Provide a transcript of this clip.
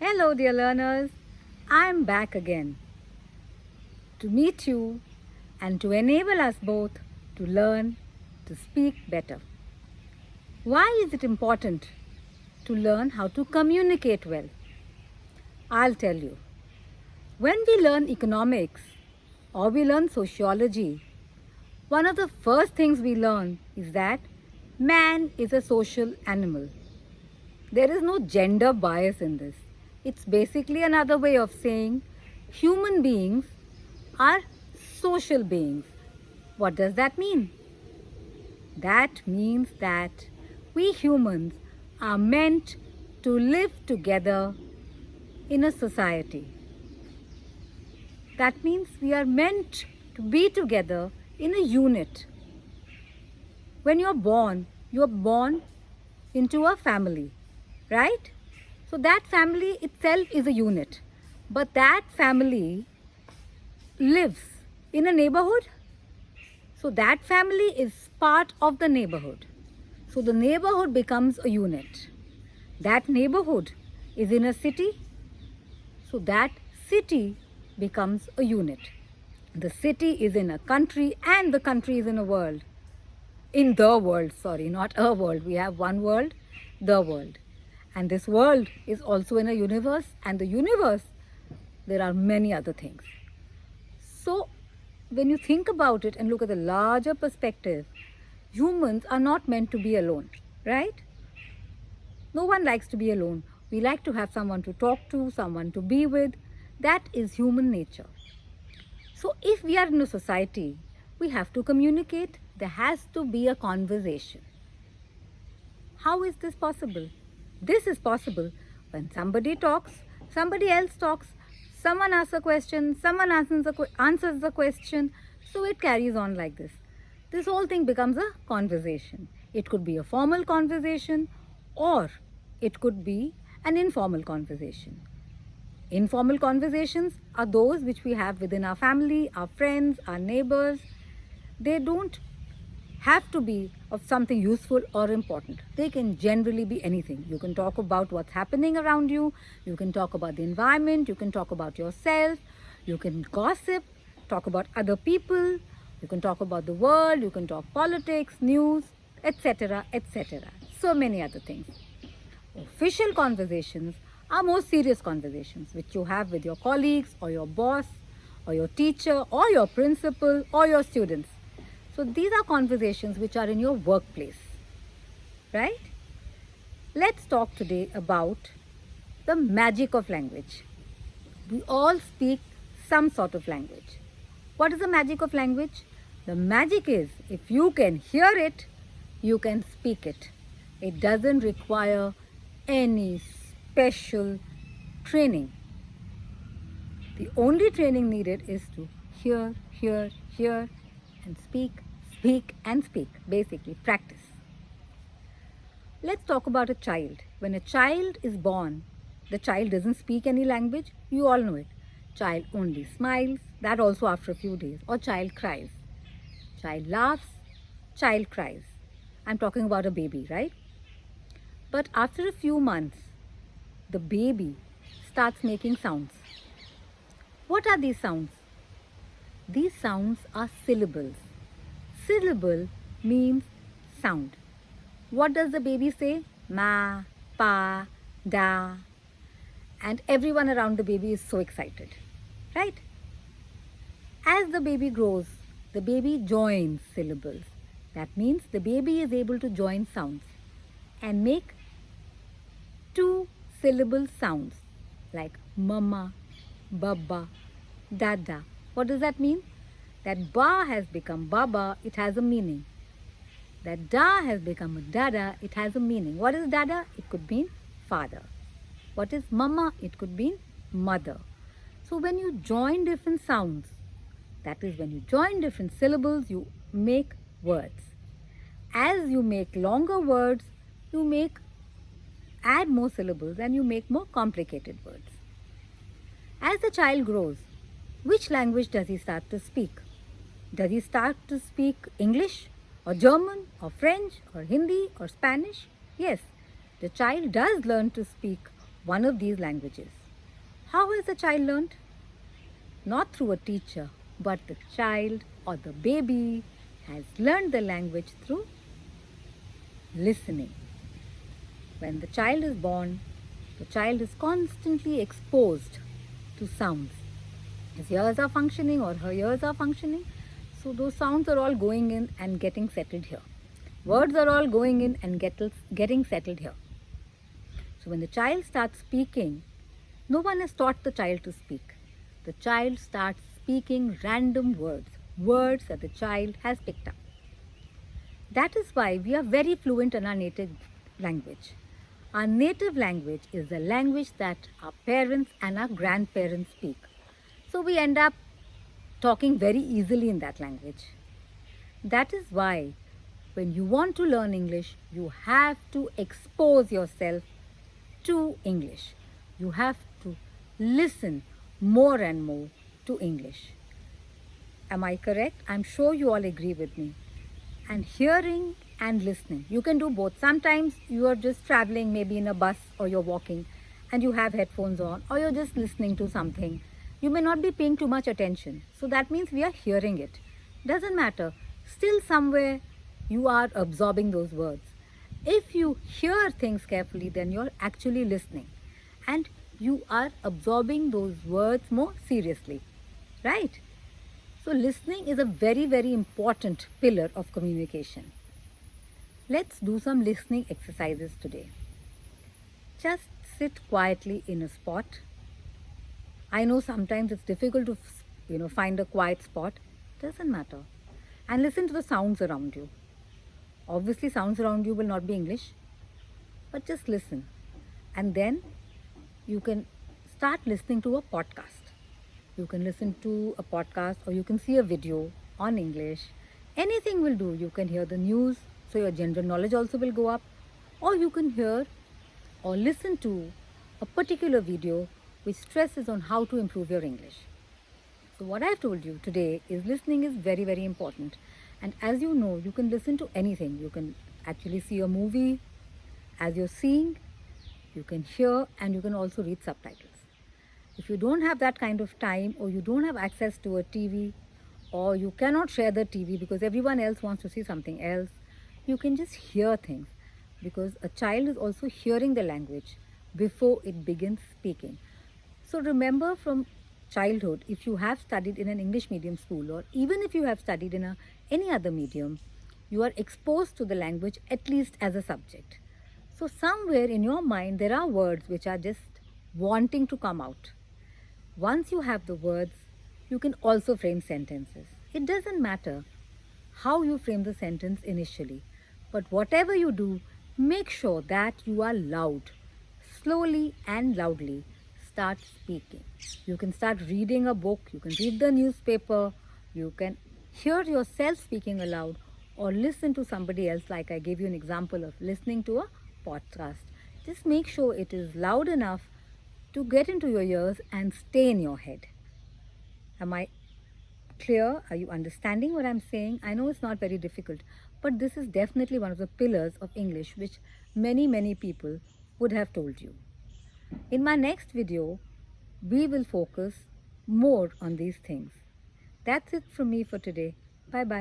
Hello, dear learners. I'm back again to meet you and to enable us both to learn to speak better. Why is it important to learn how to communicate well? I'll tell you. When we learn economics or we learn sociology, one of the first things we learn is that man is a social animal. There is no gender bias in this. It's basically another way of saying human beings are social beings. What does that mean? That means that we humans are meant to live together in a society. That means we are meant to be together in a unit. When you're born into a family, right? So that family itself is a unit. But that family lives in a neighborhood. So that family is part of the neighborhood. So the neighborhood becomes a unit. That neighborhood is in a city. So that city becomes a unit. The city is in a country and the country is in a world. In the world, sorry, not a world. We have one world, the world. And this world is also in a universe, and the universe, there are many other things. So when you think about it and look at the larger perspective, humans are not meant to be alone, right? No one likes to be alone. We like to have someone to talk to, someone to be with. That is human nature. So if we are in a society, we have to communicate. There has to be a conversation. How is this possible? This is possible when somebody talks, somebody else talks, someone asks a question, someone answers the question. So it carries on like this. This whole thing becomes a conversation. It could be a formal conversation or it could be an informal conversation. Informal conversations are those which we have within our family, our friends, our neighbors. They don't have to be of something useful or important. They can generally be anything. You can talk about what's happening around you. You can talk about the environment. You can talk about yourself. You can gossip, talk about other people. You can talk about the world. You can talk politics, news, etc., etc. So many other things. Official conversations are more serious conversations which you have with your colleagues or your boss or your teacher or your principal or your students. So these are conversations which are in your workplace, right? Let's talk today about the magic of language. We all speak some sort of language. What is the magic of language? The magic is if you can hear it, you can speak it. It doesn't require any special training. The only training needed is to hear, and speak and speak. Basically, practice. Let's talk about a child. When a child is born, the child doesn't speak any language. You all know it. Child only smiles, that also after a few days. Or child cries. Child laughs, child cries. I'm talking about a baby, right? But after a few months, the baby starts making sounds. What are these sounds? These sounds are syllables. Syllable means sound. What does the baby say? Ma, pa, da. And everyone around the baby is so excited, right? As the baby grows, the baby joins syllables. That means the baby is able to join sounds and make two-syllable sounds like mama, baba, dada. What does that mean? That ba has become baba, it has a meaning. That da has become a dada, it has a meaning. What is dada? It could mean father. What is mama? It could mean mother. So when you join different sounds, that is when you join different syllables, you make words. As you make longer words, you add more syllables and you make more complicated words. As the child grows, which language does he start to speak? Does he start to speak English or German or French or Hindi or Spanish? Yes, the child does learn to speak one of these languages. How has the child learned? Not through a teacher, but the child or the baby has learned the language through listening. When the child is born, the child is constantly exposed to sounds. His ears are functioning or her ears are functioning, so those sounds are all going in and getting settled here. Words are all going in and getting settled here. So when the child starts speaking, no one has taught the child to speak. The child starts speaking random words that the child has picked up. That is why we are very fluent in our native language. Our native language is the language that our parents and our grandparents speak. So we end up talking very easily in that language. That is why when you want to learn English, you have to expose yourself to English. You have to listen more and more to English. Am I correct? I'm sure you all agree with me. And hearing and listening, you can do both. Sometimes you are just traveling, maybe in a bus or you're walking and you have headphones on, or you're just listening to something. You may not be paying too much attention. So that means we are hearing it. Doesn't matter. Still somewhere you are absorbing those words. If you hear things carefully, then you're actually listening. And you are absorbing those words more seriously. Right? So listening is a very, very important pillar of communication. Let's do some listening exercises today. Just sit quietly in a spot. I know sometimes it's difficult to find a quiet spot. Doesn't matter. And listen to the sounds around you. Obviously sounds around you will not be English, but just listen. And then you can start listening to a podcast. You can listen to a podcast or you can see a video on English. Anything will do. You can hear the news, so your general knowledge also will go up. Or you can hear or listen to a particular video which stresses on how to improve your English. So what I've told you today is listening is very, very important. And as you know, you can listen to anything. You can actually see a movie as you're seeing. You can hear and you can also read subtitles. If you don't have that kind of time, or you don't have access to a TV, or you cannot share the TV because everyone else wants to see something else, you can just hear things, because a child is also hearing the language before it begins speaking. So remember, from childhood, if you have studied in an English medium school, or even if you have studied in any other medium, you are exposed to the language at least as a subject. So somewhere in your mind there are words which are just wanting to come out. Once you have the words, you can also frame sentences. It doesn't matter how you frame the sentence initially, but whatever you do, make sure that you are loud. Slowly and loudly start speaking. You can start reading a book, you can read the newspaper, you can hear yourself speaking aloud, or listen to somebody else, like I gave you an example of listening to a podcast. Just make sure it is loud enough to get into your ears and stay in your head. Am I clear? Are you understanding what I'm saying? I know it's not very difficult, but this is definitely one of the pillars of English which many, many people would have told you. In my next video, we will focus more on these things. That's it from me for today. Bye-bye.